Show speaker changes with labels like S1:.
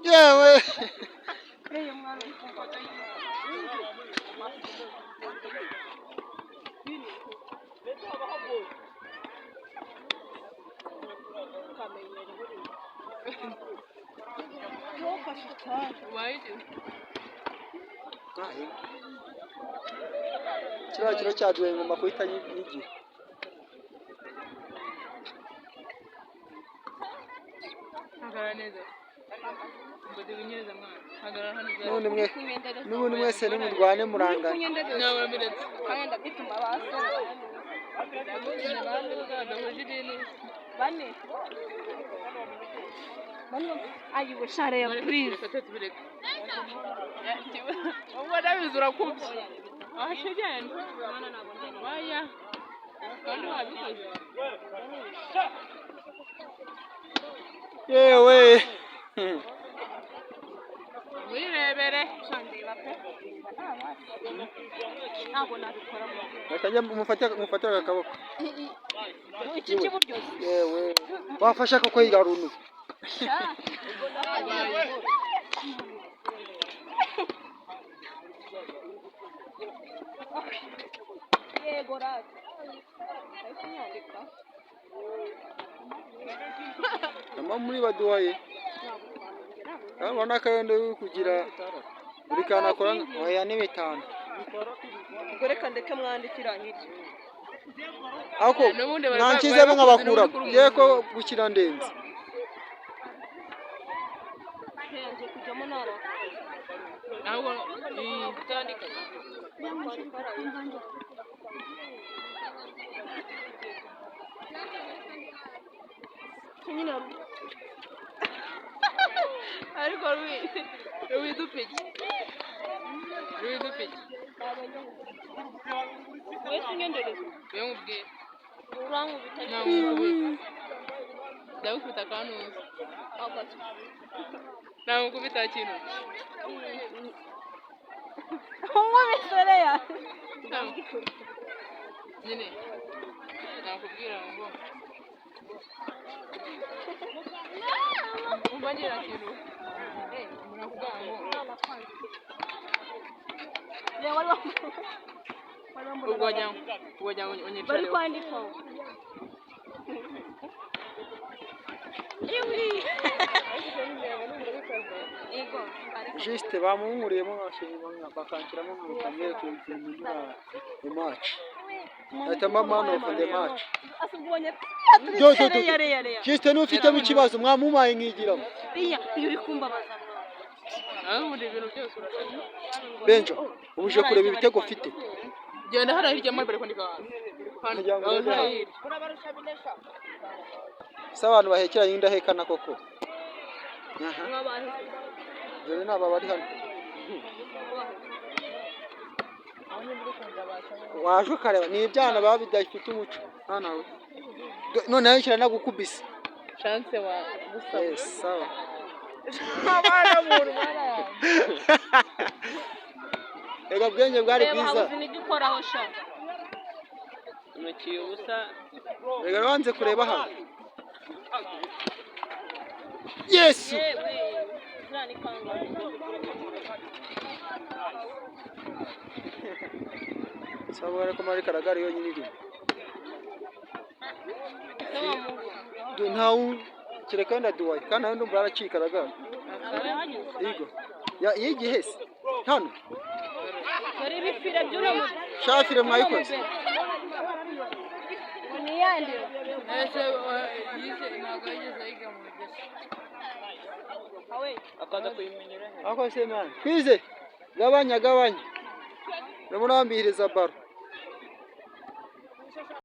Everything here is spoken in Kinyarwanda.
S1: yewe kiriya kiro cyaduye ngoma kuhita n'igihe n'ubundi mwese nimurwane murangana
S2: ayi bushare ya please
S3: ubona bizura kubye ahashegenda waya kandi wabikoze
S1: yewe
S3: wirebere
S2: ntabwo nabikora
S1: bakajya mufatira akaboko
S2: iki kiburyo
S1: yewe wafasha koko yigarunu
S2: yego rati
S1: mama muri baduwaye abona kayende kugira buri kana akora oya ni 5
S2: ubwo reka ndeke mwandikira nk'iki
S1: ako nankize nk'abakura yeko gukira ndenze
S2: henze kujyamo nara
S3: ahubwo itandika
S2: nyina
S3: ariko widupiki
S2: wese ngendereza
S3: yamubwiye
S2: urankubita
S3: ndagukubita kanuzi
S2: agato
S3: namukubita kintu
S2: umubisore ya
S3: nyine nakubwira ngo umbagira kintu nakubwira ngo ubwo unyicare
S2: bari kwandika
S1: juste bamumuriyemo bakankiramo bakamye ku match ata mama no for the match
S2: asubonye
S1: juste n'ufite mu kibazo mwamumaye nkigiramo
S2: iyo uri kumbabaza
S3: muri ibintu byose urashaka
S1: Benjo ubuje kureba ibitego ufite
S3: genda hara hirya muri bariko ndika
S1: abantu bahekeranye indahekana koko dore naba bari hano waje ukareba ni ibyana babidafite umuco nawe none yishyira nagukubise
S3: chance wa gusaba
S1: yes sawa
S3: abana muri mara
S1: ega bwenge bwari bwiza
S2: reba nigikoraho sha
S3: nakiye ubusa
S1: ega banze kureba hano yes
S2: nani kanga
S1: sabora ko mari karagari yonyine iri ntawu kirekanda duwaye kandi nawe ndumva aracika karagari yego ya yigihese hano
S2: bari bifire by'uno
S1: shafire mwayikoze
S2: ni yandi
S3: ese yize nagayeze yiga mu gese
S2: awe
S3: akaza kuyimenyera
S1: ako se man kwize gabanya ndamurambihiriza baro